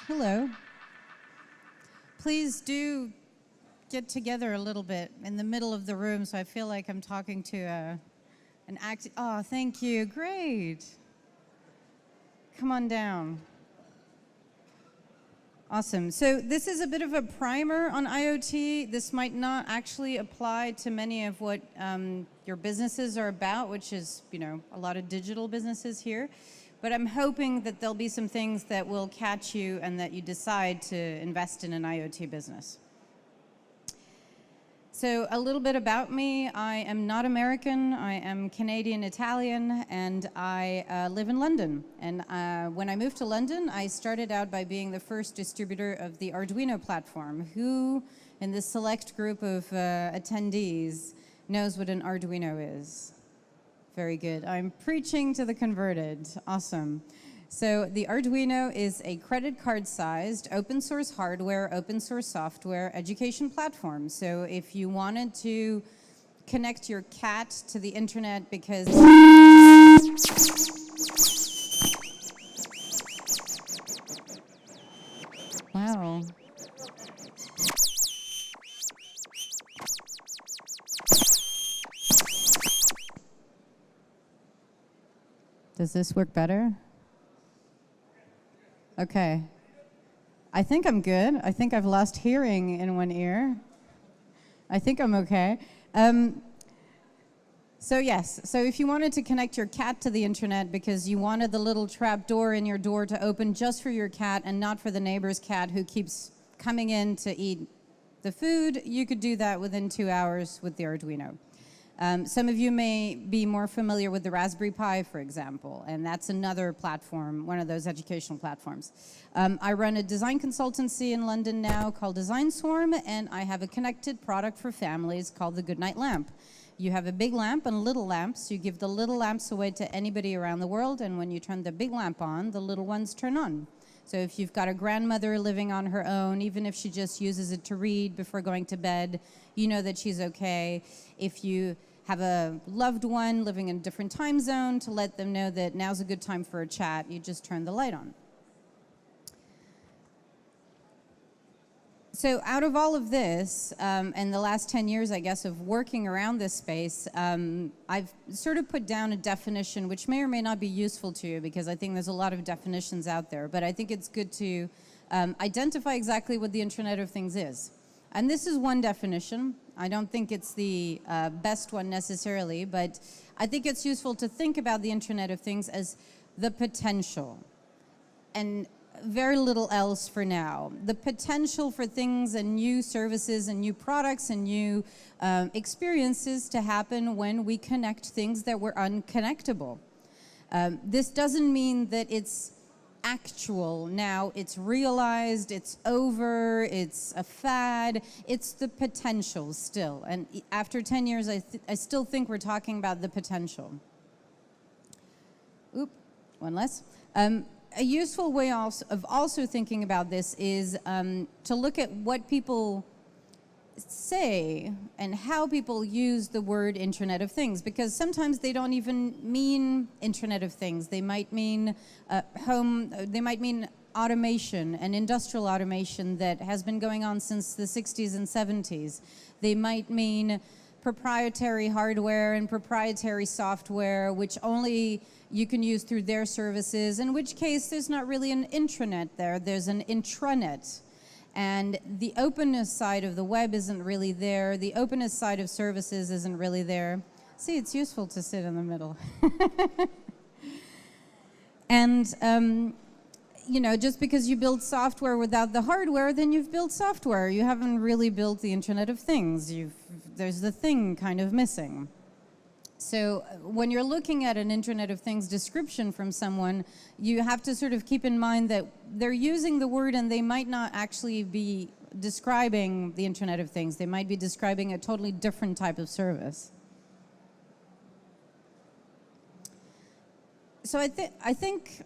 Hello. Please do get together a little bit in the middle of the room so I feel like I'm talking to an act. Oh, thank you. Great. Come on down. Awesome. So this is a bit of a primer on IoT. This might not actually apply to many of what your businesses are about, which is, a lot of digital businesses here. But I'm hoping that there'll be some things that will catch you and that you decide to invest in an IoT business. So a little bit about me. I am not American. I am Canadian-Italian, and I live in London. And when I moved to London, I started out by being the first distributor of the Arduino platform. Who in this select group of attendees knows what an Arduino is? Very good. I'm preaching to the converted. Awesome. So the Arduino is a credit card-sized open source hardware, open source software education platform. So if you wanted to connect your cat to the internet because... Wow. Does this work better? Okay. I think I'm good. I think I've lost hearing in one ear. I think I'm okay. So yes, so if you wanted to connect your cat to the internet because you wanted the little trap door in your door to open just for your cat and not for the neighbor's cat who keeps coming in to eat the food, you could do that within 2 hours with the Arduino. Some of you may be more familiar with the Raspberry Pi, for example, and that's another platform, one of those educational platforms. I run a design consultancy in London now called Designswarm, and I have a connected product for families called the Goodnight Lamp. You have a big lamp and little lamps. You give the little lamps away to anybody around the world, and when you turn the big lamp on, the little ones turn on. So if you've got a grandmother living on her own, even if she just uses it to read before going to bed, you know that she's okay. If you have a loved one living in a different time zone, to let them know that now's a good time for a chat, you just turn the light on. So out of all of this, and the last 10 years, I guess, of working around this space, I've sort of put down a definition which may or may not be useful to you, because I think there's a lot of definitions out there, but I think it's good to identify exactly what the Internet of Things is. And this is one definition. I don't think it's the best one necessarily, but I think it's useful to think about the Internet of Things as the potential, and very little else for now. The potential for things and new services and new products and new experiences to happen when we connect things that were unconnectable. This doesn't mean that it's actual now, it's realized, it's over, it's a fad, it's the potential still. And after 10 years, I still think we're talking about the potential. Oop, one less. A useful way of also thinking about this is to look at what people say and how people use the word Internet of Things, because sometimes they don't even mean Internet of Things. They might mean they might mean automation and industrial automation that has been going on since the 60s and 70s. They might mean proprietary hardware and proprietary software, which only you can use through their services, in which case there's not really an intranet there, there's an intranet. And the openness side of the web isn't really there. The openness side of services isn't really there. See, it's useful to sit in the middle. And, just because you build software without the hardware, then you've built software. You haven't really built the Internet of Things. There's the thing kind of missing. So when you're looking at an Internet of Things description from someone, you have to sort of keep in mind that they're using the word and they might not actually be describing the Internet of Things. They might be describing a totally different type of service. So I think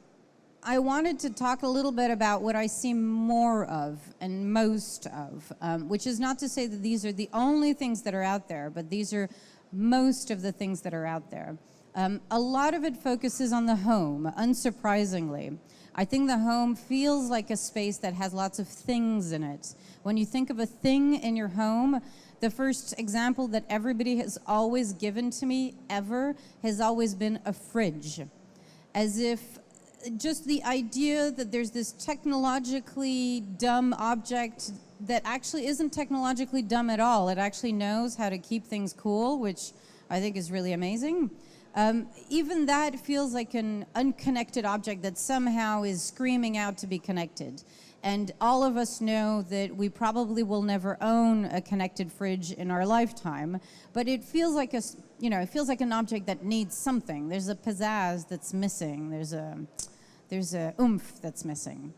I wanted to talk a little bit about what I see more of and most of, which is not to say that these are the only things that are out there, but these are most of the things that are out there. A lot of it focuses on the home, unsurprisingly. I think the home feels like a space that has lots of things in it. When you think of a thing in your home, the first example that everybody has always given to me, ever, has always been a fridge. As if just the idea that there's this technologically dumb object that actually isn't technologically dumb at all. It actually knows how to keep things cool, which I think is really amazing. Even that feels like an unconnected object that somehow is screaming out to be connected. And all of us know that we probably will never own a connected fridge in our lifetime, but it feels like it feels like an object that needs something. There's a pizzazz that's missing. There's a oomph that's missing.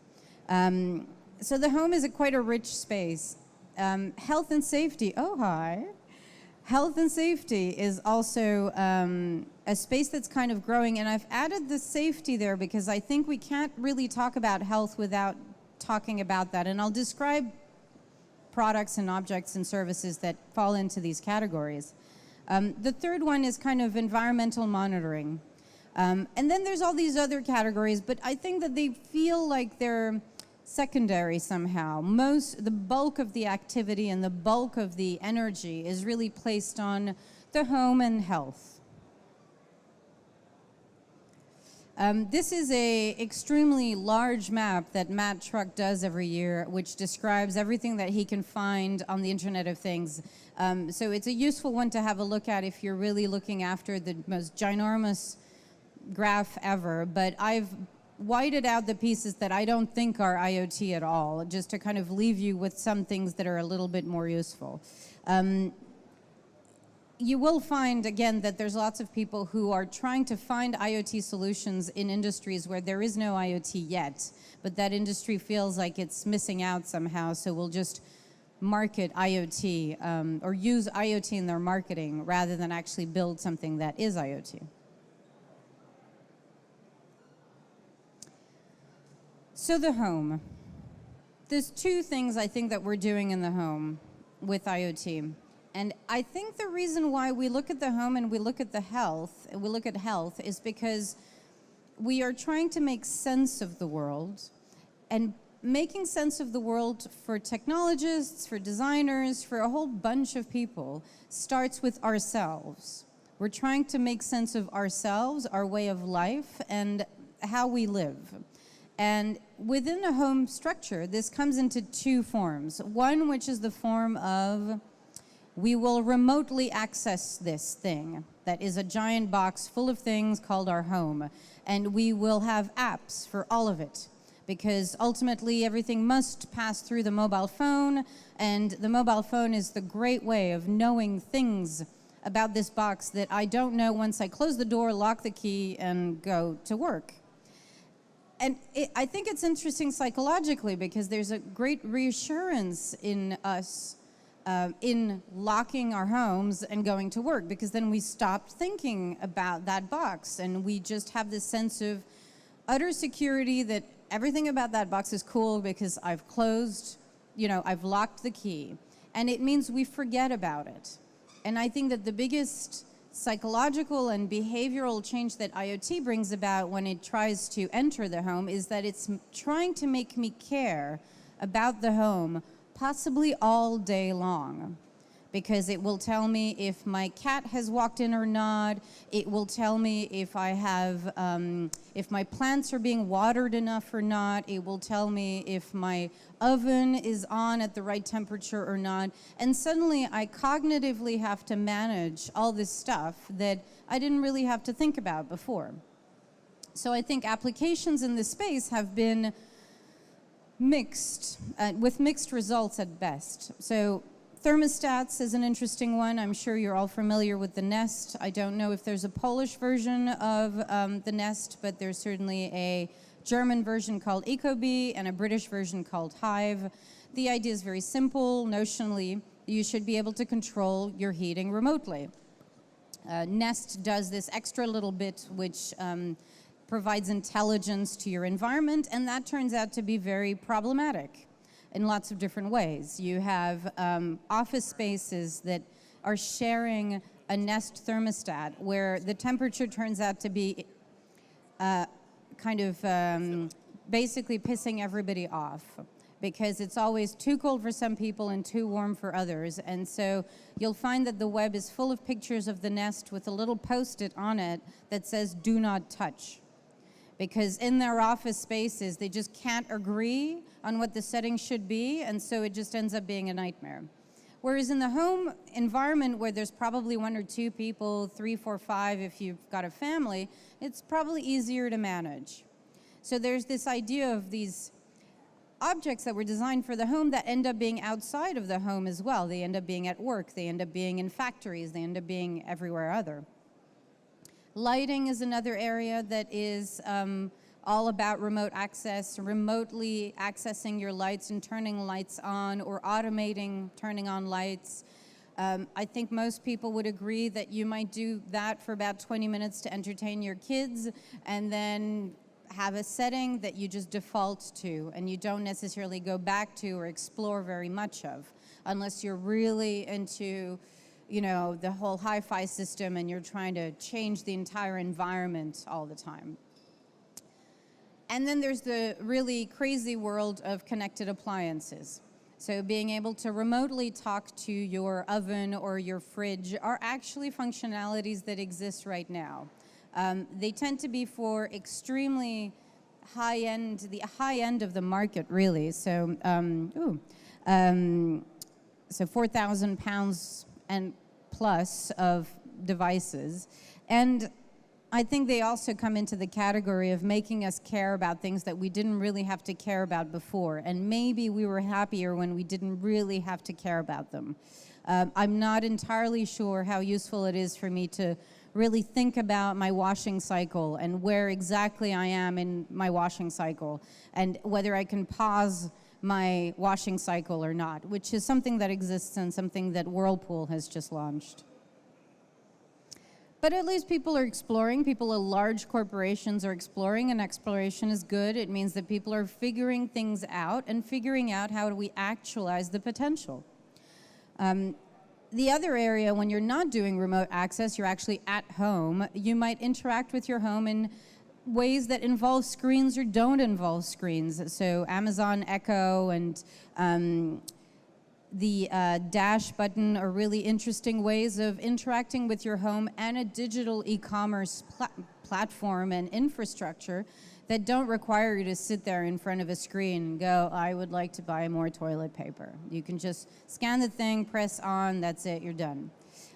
So the home is quite a rich space. Health and safety. Oh, hi. Health and safety is also a space that's kind of growing, and I've added the safety there because I think we can't really talk about health without talking about that. And I'll describe products and objects and services that fall into these categories. The third one is kind of environmental monitoring. And then there's all these other categories, but I think that they feel like they're secondary somehow. The bulk of the activity and the bulk of the energy is really placed on the home and health. This is an extremely large map that Matt Truck does every year, which describes everything that he can find on the Internet of Things. So it's a useful one to have a look at if you're really looking after the most ginormous graph ever. But I've whited out the pieces that I don't think are IoT at all, just to kind of leave you with some things that are a little bit more useful. You will find, again, that there's lots of people who are trying to find IoT solutions in industries where there is no IoT yet, but that industry feels like it's missing out somehow, so we'll just market IoT or use IoT in their marketing rather than actually build something that is IoT. So the home. There's two things I think that we're doing in the home with IoT. And I think the reason why we look at the home and we look at health is because we are trying to make sense of the world. And making sense of the world for technologists, for designers, for a whole bunch of people starts with ourselves. We're trying to make sense of ourselves, our way of life, and how we live. And within a home structure, this comes into two forms. One, which is the form of we will remotely access this thing that is a giant box full of things called our home. And we will have apps for all of it, because ultimately everything must pass through the mobile phone, and the mobile phone is the great way of knowing things about this box that I don't know once I close the door, lock the key, and go to work. And I think it's interesting psychologically because there's a great reassurance in us in locking our homes and going to work, because then we stopped thinking about that box and we just have this sense of utter security that everything about that box is cool because I've closed, I've locked the key. And it means we forget about it. And I think that the biggest psychological and behavioral change that IoT brings about when it tries to enter the home is that it's trying to make me care about the home possibly all day long, because it will tell me if my cat has walked in or not. It will tell me if I have, if my plants are being watered enough or not. It will tell me if my oven is on at the right temperature or not. And suddenly I cognitively have to manage all this stuff that I didn't really have to think about before. So I think applications in this space have been mixed, with mixed results at best. So thermostats is an interesting one. I'm sure you're all familiar with the Nest. I don't know if there's a Polish version of the Nest, but there's certainly a German version called Ecobee and a British version called Hive. The idea is very simple. Notionally, you should be able to control your heating remotely. Nest does this extra little bit, which provides intelligence to your environment, and that turns out to be very problematic in lots of different ways. You have office spaces that are sharing a Nest thermostat where the temperature turns out to be basically pissing everybody off, because it's always too cold for some people and too warm for others. And so you'll find that the web is full of pictures of the Nest with a little Post-it on it that says, "Do not touch." Because in their office spaces, they just can't agree on what the settings should be, and so it just ends up being a nightmare. Whereas in the home environment, where there's probably 1 or 2 people, 3, 4, 5 if you've got a family, it's probably easier to manage. So there's this idea of these objects that were designed for the home that end up being outside of the home as well. They end up being at work, they end up being in factories, they end up being everywhere other. Lighting is another area that is all about remote access, remotely accessing your lights and turning lights on, or automating turning on lights. I think most people would agree that you might do that for about 20 minutes to entertain your kids, and then have a setting that you just default to and you don't necessarily go back to or explore very much of, unless you're really into, you know, the whole hi-fi system and you're trying to change the entire environment all the time. And then there's the really crazy world of connected appliances. So being able to remotely talk to your oven or your fridge are actually functionalities that exist right now. They tend to be for extremely high-end, the high end of the market, really. So, so 4,000 pounds and plus of devices. And I think they also come into the category of making us care about things that we didn't really have to care about before. And maybe we were happier when we didn't really have to care about them. I'm not entirely sure how useful it is for me to really think about my washing cycle and where exactly I am in my washing cycle, and whether I can pause my washing cycle or not, which is something that exists and something that Whirlpool has just launched. But at least people are exploring. Large corporations are exploring, and exploration is good. It means that people are figuring things out and figuring out how do we actualize the potential. The other area, when you're not doing remote access, you're actually at home, you might interact with your home in ways that involve screens or don't involve screens. So Amazon Echo and the dash button are really interesting ways of interacting with your home, and a digital e-commerce platform and infrastructure that don't require you to sit there in front of a screen and go, "I would like to buy more toilet paper." You can just scan the thing, press on, that's it, you're done.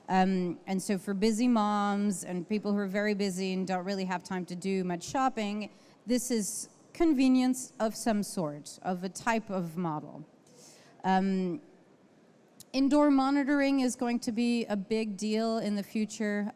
And so for busy moms and people who are very busy and don't really have time to do much shopping, this is convenience of some sort, of a type of model. Indoor monitoring is going to be a big deal in the future.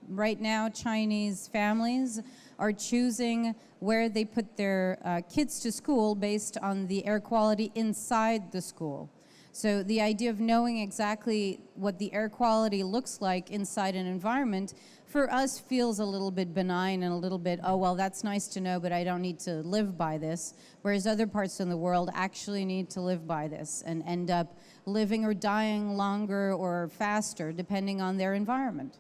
Right now, Chinese families are choosing where they put their kids to school based on the air quality inside the school. So the idea of knowing exactly what the air quality looks like inside an environment, for us, feels a little bit benign and a little bit, oh, well, that's nice to know, but I don't need to live by this. Whereas other parts of the world actually need to live by this and end up living or dying longer or faster, depending on their environment.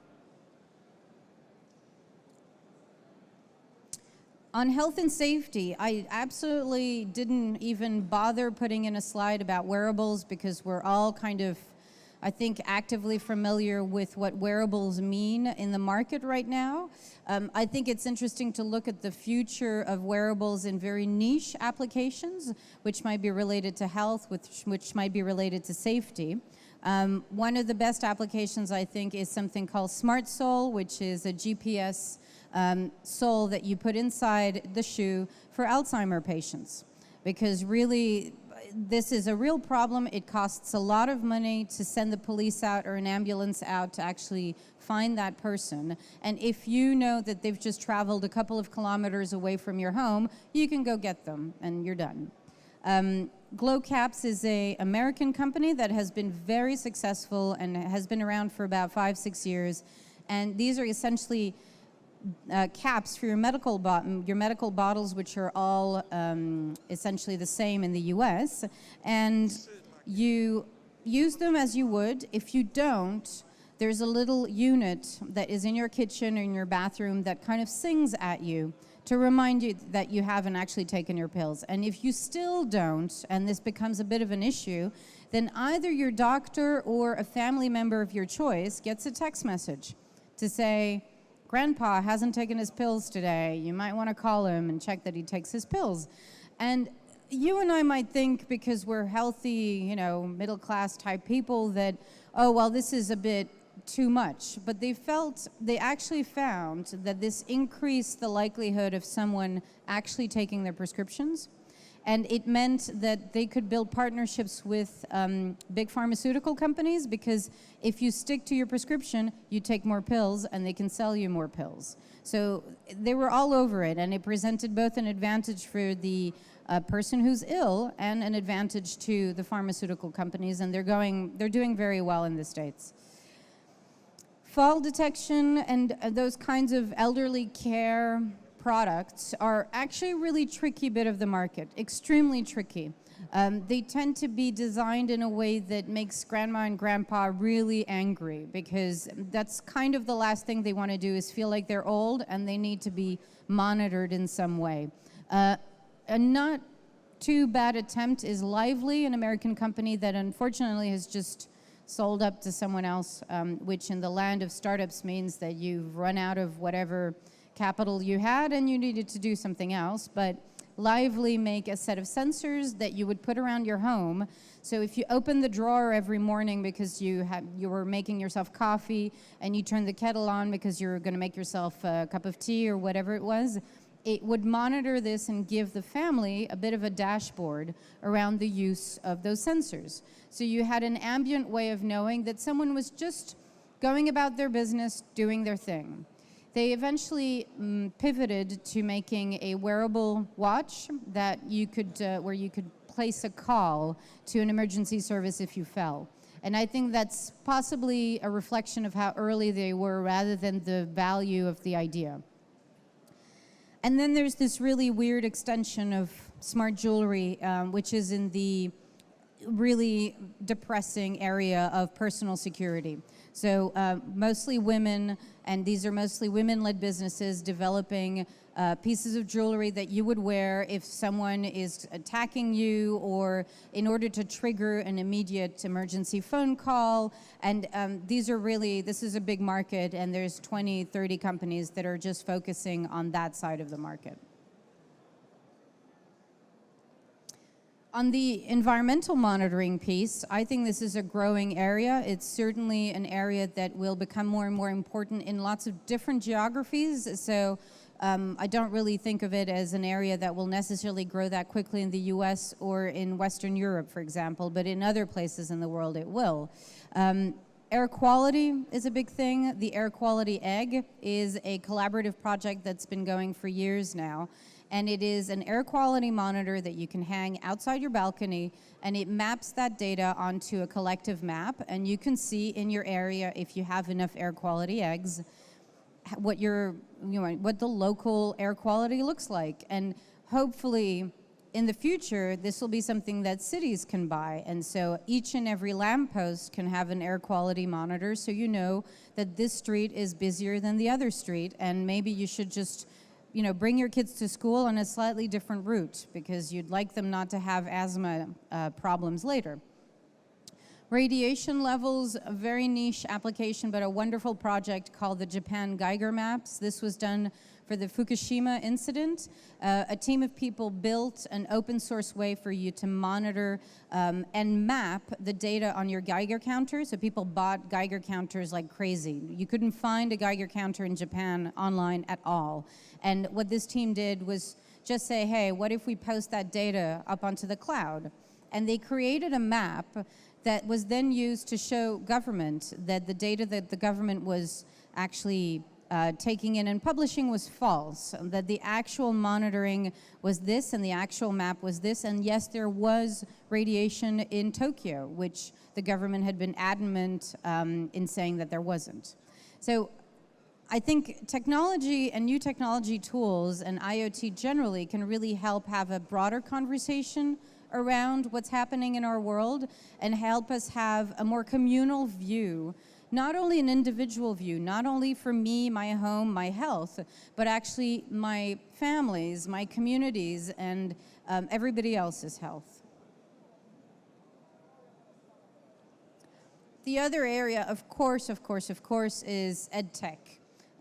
On health and safety, I absolutely didn't even bother putting in a slide about wearables, because we're all kind of, I think, actively familiar with what wearables mean in the market right now. I think it's interesting to look at the future of wearables in very niche applications, which might be related to health, which might be related to safety. One of the best applications, I think, is something called Smart Sole, which is a GPS sole that you put inside the shoe for Alzheimer patients. Because really, this is a real problem. It costs a lot of money to send the police out or an ambulance out to actually find that person. And if you know that they've just traveled a couple of kilometers away from your home, you can go get them and you're done. GlowCaps is an American company that has been very successful and has been around for about 5-6 years. And these are essentially caps for your medical bottles, which are all essentially the same in the US, and you use them as you would. If you don't, there's a little unit that is in your kitchen or in your bathroom that kind of sings at you to remind you that you haven't actually taken your pills. And if you still don't, and this becomes a bit of an issue, then either your doctor or a family member of your choice gets a text message to say, Grandpa hasn't taken his pills today. You might want to call him and check that he takes his pills. And you and I might think, because we're healthy, you know, middle-class type people, that, oh, well, this is a bit too much. But they actually found that this increased the likelihood of someone actually taking their prescriptions. And it meant that they could build partnerships with big pharmaceutical companies, because if you stick to your prescription, you take more pills and they can sell you more pills. So they were all over it, and it presented both an advantage for the person who's ill and an advantage to the pharmaceutical companies, and they're doing very well in the States. Fall detection and those kinds of elderly care products are actually a really tricky bit of the market, extremely tricky. They tend to be designed in a way that makes grandma and grandpa really angry, because that's kind of the last thing they want to do, is feel like they're old and they need to be monitored in some way. A not too bad attempt is Lively, an American company that unfortunately has just sold up to someone else, which in the land of startups means that you've run out of whatever capital you had and you needed to do something else. But Lively make a set of sensors that you would put around your home. So if you open the drawer every morning because you were making yourself coffee, and you turn the kettle on because you're going to make yourself a cup of tea or whatever it was, it would monitor this and give the family a bit of a dashboard around the use of those sensors. So you had an ambient way of knowing that someone was just going about their business, doing their thing. They eventually pivoted to making a wearable watch that you could, where you could place a call to an emergency service if you fell. And I think that's possibly a reflection of how early they were rather than the value of the idea. And then there's this really weird extension of smart jewelry, which is in the really depressing area of personal security. So mostly women, and these are mostly women-led businesses developing pieces of jewelry that you would wear if someone is attacking you, or in order to trigger an immediate emergency phone call. And this is a big market, and there's 20, 30 companies that are just focusing on that side of the market. On the environmental monitoring piece, I think this is a growing area. It's certainly an area that will become more and more important in lots of different geographies. So I don't really think of it as an area that will necessarily grow that quickly in the US or in Western Europe, for example, but in other places in the world it will. Air quality is a big thing. The Air Quality Egg is a collaborative project that's been going for years now. And it is an air quality monitor that you can hang outside your balcony, and it maps that data onto a collective map, and you can see in your area, if you have enough air quality eggs, what the local air quality looks like. And hopefully in the future, this will be something that cities can buy. And so each and every lamppost can have an air quality monitor, so you know that this street is busier than the other street, and maybe you should just bring your kids to school on a slightly different route because you'd like them not to have asthma problems later. Radiation levels, a very niche application, but a wonderful project called the Japan Geiger Maps. This was done for the Fukushima incident. A team of people built an open source way for you to monitor and map the data on your Geiger counter. So people bought Geiger counters like crazy. You couldn't find a Geiger counter in Japan online at all. And what this team did was just say, hey, what if we post that data up onto the cloud? And they created a map that was then used to show government that the data that the government was actually taking in and publishing was false, that the actual monitoring was this and the actual map was this, and yes, there was radiation in Tokyo, which the government had been adamant in saying that there wasn't. So I think technology and new technology tools and IoT generally can really help have a broader conversation around what's happening in our world and help us have a more communal view Not only an individual view, not only for me, my home, my health, but actually my families, my communities, and everybody else's health. The other area, of course, is EdTech.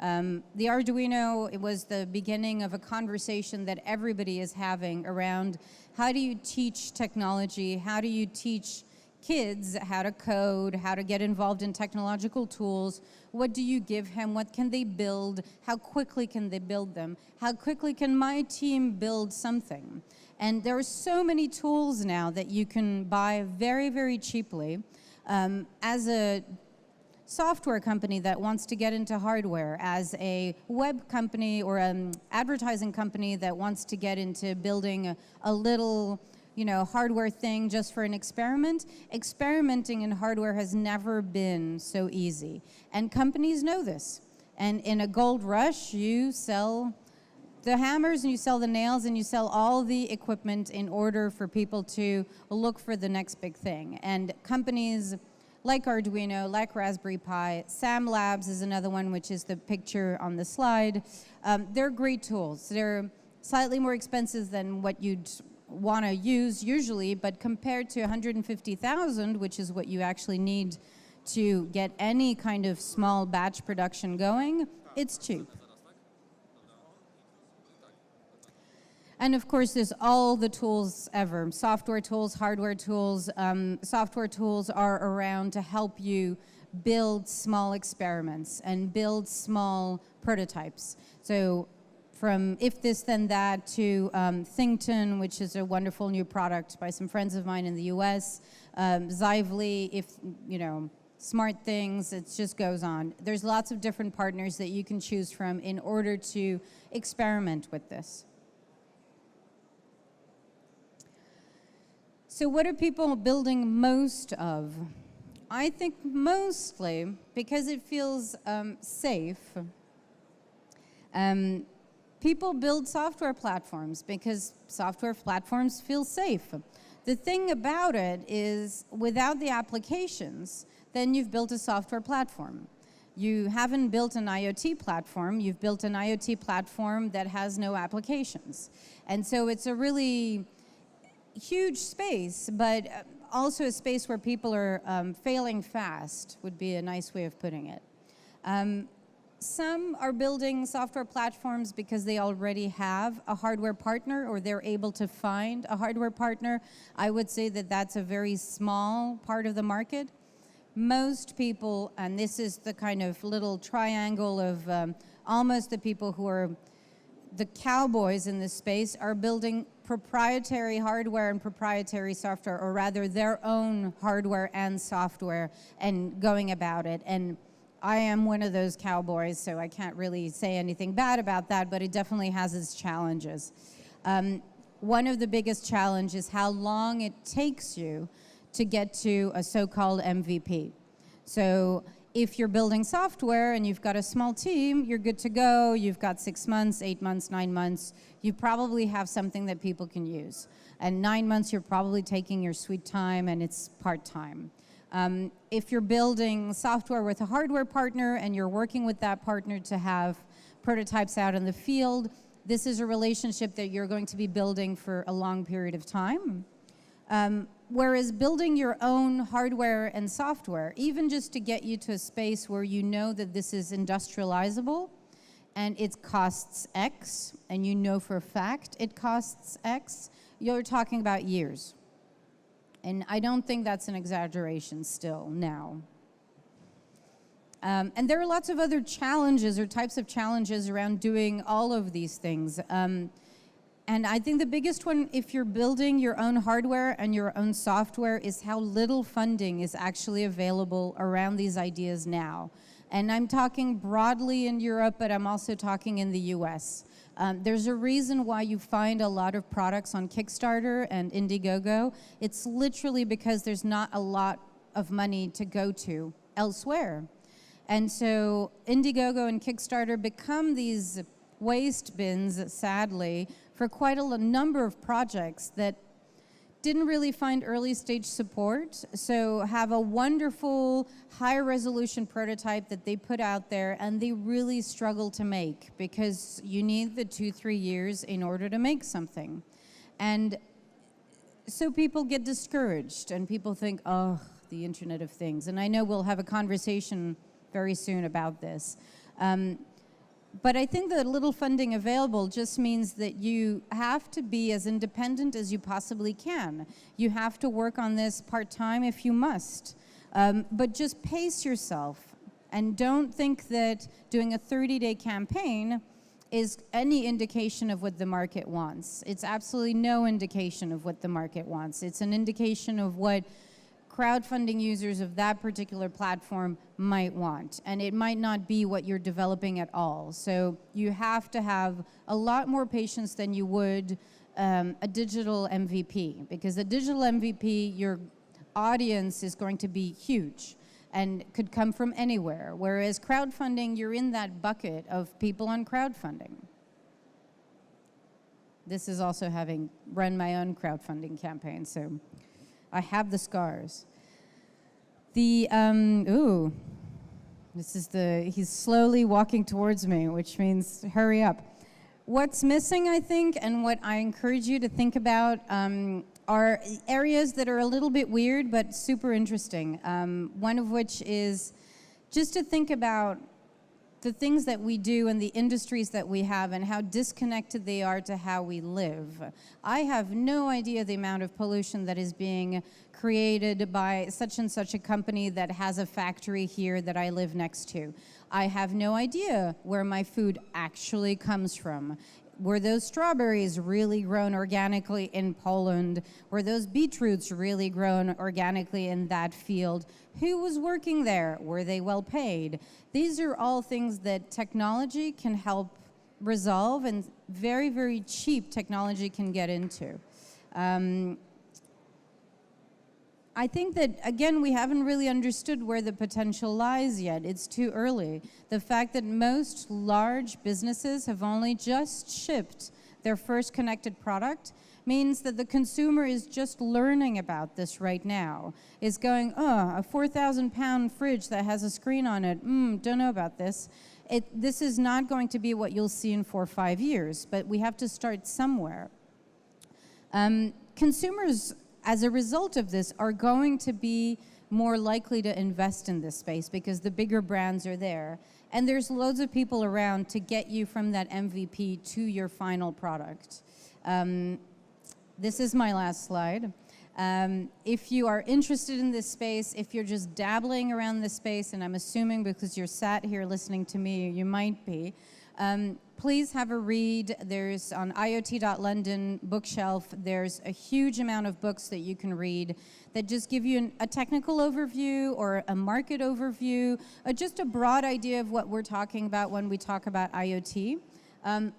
The Arduino, it was the beginning of a conversation that everybody is having around how do you teach technology, how do you teach kids how to code, how to get involved in technological tools, what do you give him, what can they build, how quickly can they build them, how quickly can my team build something. And there are so many tools now that you can buy very, very cheaply. As a software company that wants to get into hardware, as a web company or an advertising company that wants to get into building a little, hardware thing just for an experiment, experimenting in hardware has never been so easy. And companies know this. And in a gold rush, you sell the hammers and you sell the nails and you sell all the equipment in order for people to look for the next big thing. And companies like Arduino, like Raspberry Pi, Sam Labs is another one, which is the picture on the slide. They're great tools. They're slightly more expensive than what you'd want to use usually, but compared to 150,000, which is what you actually need to get any kind of small batch production going, it's cheap. And of course, there's all the tools ever, software tools, hardware tools. Software tools are around to help you build small experiments and build small prototypes. So from If This Then That to Thington, which is a wonderful new product by some friends of mine in the US, Zively, Smart Things, it just goes on. There's lots of different partners that you can choose from in order to experiment with this. So what are people building most of? I think mostly because it feels safe. People build software platforms because software platforms feel safe. The thing about it is, without the applications, then you've built a software platform. You haven't built an IoT platform, you've built an IoT platform that has no applications. And so it's a really huge space, but also a space where people are failing fast, would be a nice way of putting it. Some are building software platforms because they already have a hardware partner or they're able to find a hardware partner. I would say that that's a very small part of the market. Most people, and this is the kind of little triangle of almost the people who are the cowboys in this space, are building proprietary hardware and proprietary software, or rather their own hardware and software, and going about it. And I am one of those cowboys, so I can't really say anything bad about that, but it definitely has its challenges. One of the biggest challenges is how long it takes you to get to a so-called MVP. So if you're building software and you've got a small team, you're good to go. You've got 6 months, 8 months, 9 months. You probably have something that people can use. And 9 months, you're probably taking your sweet time and it's part-time. If you're building software with a hardware partner and you're working with that partner to have prototypes out in the field, this is a relationship that you're going to be building for a long period of time. Whereas building your own hardware and software, even just to get you to a space where you know that this is industrializable and it costs X, and you know for a fact it costs X, you're talking about years. And I don't think that's an exaggeration still now. And there are lots of other challenges or types of challenges around doing all of these things. And I think the biggest one, if you're building your own hardware and your own software, is how little funding is actually available around these ideas now. And I'm talking broadly in Europe, but I'm also talking in the US. There's a reason why you find a lot of products on Kickstarter and Indiegogo. It's literally because there's not a lot of money to go to elsewhere. And so Indiegogo and Kickstarter become these waste bins, sadly, for quite a number of projects that didn't really find early stage support, so have a wonderful high resolution prototype that they put out there, and they really struggle to make because you need the 2-3 years in order to make something. And so people get discouraged and people think, oh, the Internet of Things. And I know we'll have a conversation very soon about this. But I think that little funding available just means that you have to be as independent as you possibly can. You have to work on this part-time if you must. But just pace yourself and don't think that doing a 30-day campaign is any indication of what the market wants. It's absolutely no indication of what the market wants. It's an indication of what crowdfunding users of that particular platform might want. And it might not be what you're developing at all. So you have to have a lot more patience than you would a digital MVP. Because a digital MVP, your audience is going to be huge and could come from anywhere. Whereas crowdfunding, you're in that bucket of people on crowdfunding. This is also having run my own crowdfunding campaign, so I have the scars. He's slowly walking towards me, which means hurry up. What's missing, I think, and what I encourage you to think about are areas that are a little bit weird, but super interesting. One of which is just to think about the things that we do and the industries that we have and how disconnected they are to how we live. I have no idea the amount of pollution that is being created by such and such a company that has a factory here that I live next to. I have no idea where my food actually comes from. Were those strawberries really grown organically in Poland? Were those beetroots really grown organically in that field? Who was working there? Were they well paid? These are all things that technology can help resolve, and very, very cheap technology can get into. I think that, again, we haven't really understood where the potential lies yet. It's too early. The fact that most large businesses have only just shipped their first connected product means that the consumer is just learning about this right now. Is going, oh, a 4,000-pound fridge that has a screen on it, don't know about this. This is not going to be what you'll see in 4 or 5 years, but we have to start somewhere. Consumers, as a result of this, are going to be more likely to invest in this space because the bigger brands are there. And there's loads of people around to get you from that MVP to your final product. This is my last slide. If you are interested in this space, if you're just dabbling around this space, and I'm assuming because you're sat here listening to me, you might be, please have a read. There's on IoT.London bookshelf, there's a huge amount of books that you can read that just give you a technical overview or a market overview, just a broad idea of what we're talking about when we talk about IoT.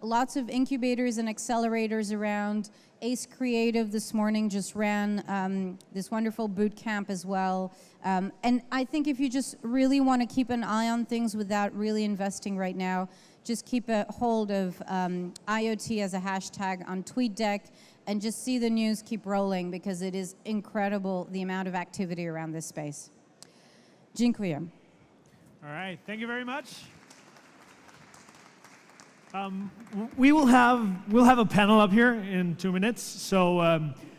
Lots of incubators and accelerators around. Ace Creative this morning just ran this wonderful boot camp as well. And I think if you just really want to keep an eye on things without really investing right now, just keep a hold of IoT as a hashtag on TweetDeck and just see the news keep rolling because it is incredible the amount of activity around this space. Dziękuję. All right, thank you very much. We'll have a panel up here in 2 minutes. So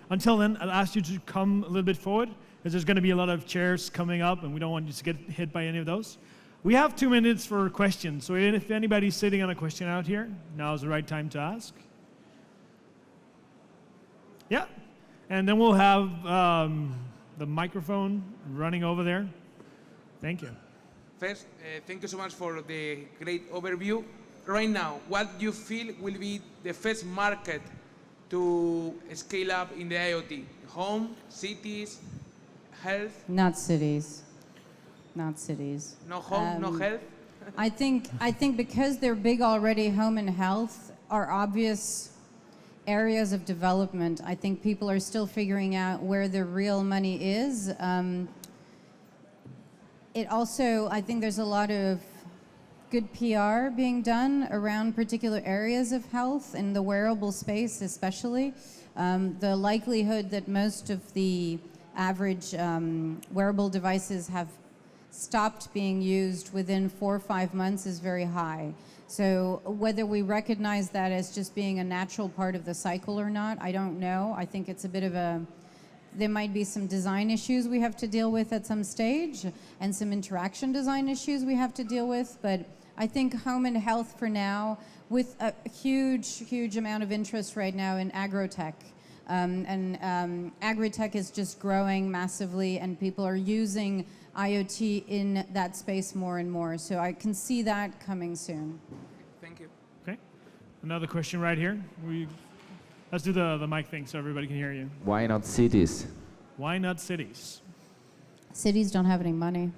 until then, I'll ask you to come a little bit forward because there's going to be a lot of chairs coming up, and we don't want you to get hit by any of those. We have 2 minutes for questions. So if anybody's sitting on a question out here, now's the right time to ask. Yeah, and then we'll have the microphone running over there. Thank you. First, thank you so much for the great overview. Right now, what do you feel will be the first market to scale up in the IoT? Home, cities, health? Not cities. Not cities. No home, no health? I think because they're big already, home and health are obvious areas of development. I think people are still figuring out where the real money is. It also, I think there's a lot of good PR being done around particular areas of health in the wearable space especially. The likelihood that most of the average wearable devices have stopped being used within 4 or 5 months is very high. So whether we recognize that as just being a natural part of the cycle or not, I don't know. I think it's a bit of a, there might be some design issues we have to deal with at some stage and some interaction design issues we have to deal with, but I think home and health for now, with a huge amount of interest right now in agrotech. Agritech is just growing massively and people are using IoT in that space more and more. So I can see that coming soon. Thank you. Okay. Another question right here. Let's do the mic thing so everybody can hear you. Why not cities? Why not cities? Cities don't have any money.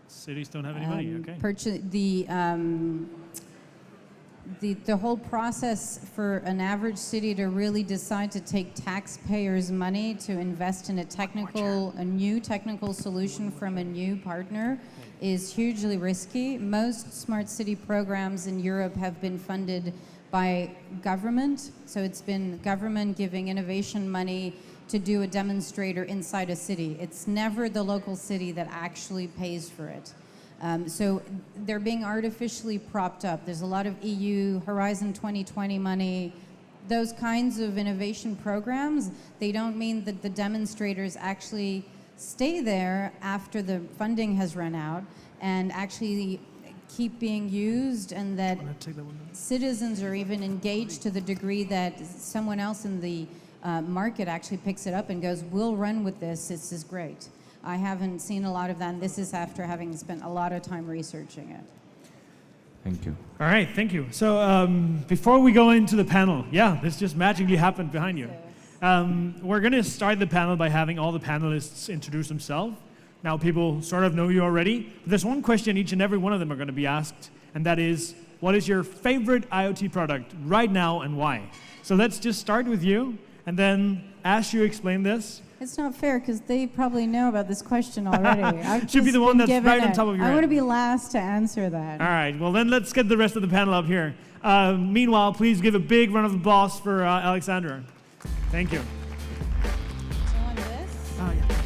Cities don't have any money, okay. The whole process for an average city to really decide to take taxpayers' money to invest in a new technical solution from a new partner is hugely risky. Most smart city programs in Europe have been funded by government. So it's been government giving innovation money to do a demonstrator inside a city. It's never the local city that actually pays for it. So they're being artificially propped up. There's a lot of EU Horizon 2020 money. Those kinds of innovation programs, they don't mean that the demonstrators actually stay there after the funding has run out and actually keep being used, and that citizens are even engaged to the degree that someone else in the market actually picks it up and goes, we'll run with this, this is great. I haven't seen a lot of that, and this is after having spent a lot of time researching it. Thank you. All right, thank you. So before we go into the panel, yeah, this just magically happened behind you. We're going to start the panel by having all the panelists introduce themselves. Now people sort of know you already, but there's one question each and every one of them are going to be asked, and that is, what is your favorite IoT product right now and why? So let's just start with you, and then as you explain this. It's not fair because they probably know about this question already. Should be the one that's right on top of your head. I want to be last to answer that. All right, well then let's get the rest of the panel up here. Meanwhile, please give a big round of applause for Alexandra. Thank you. So on this? Oh, yeah.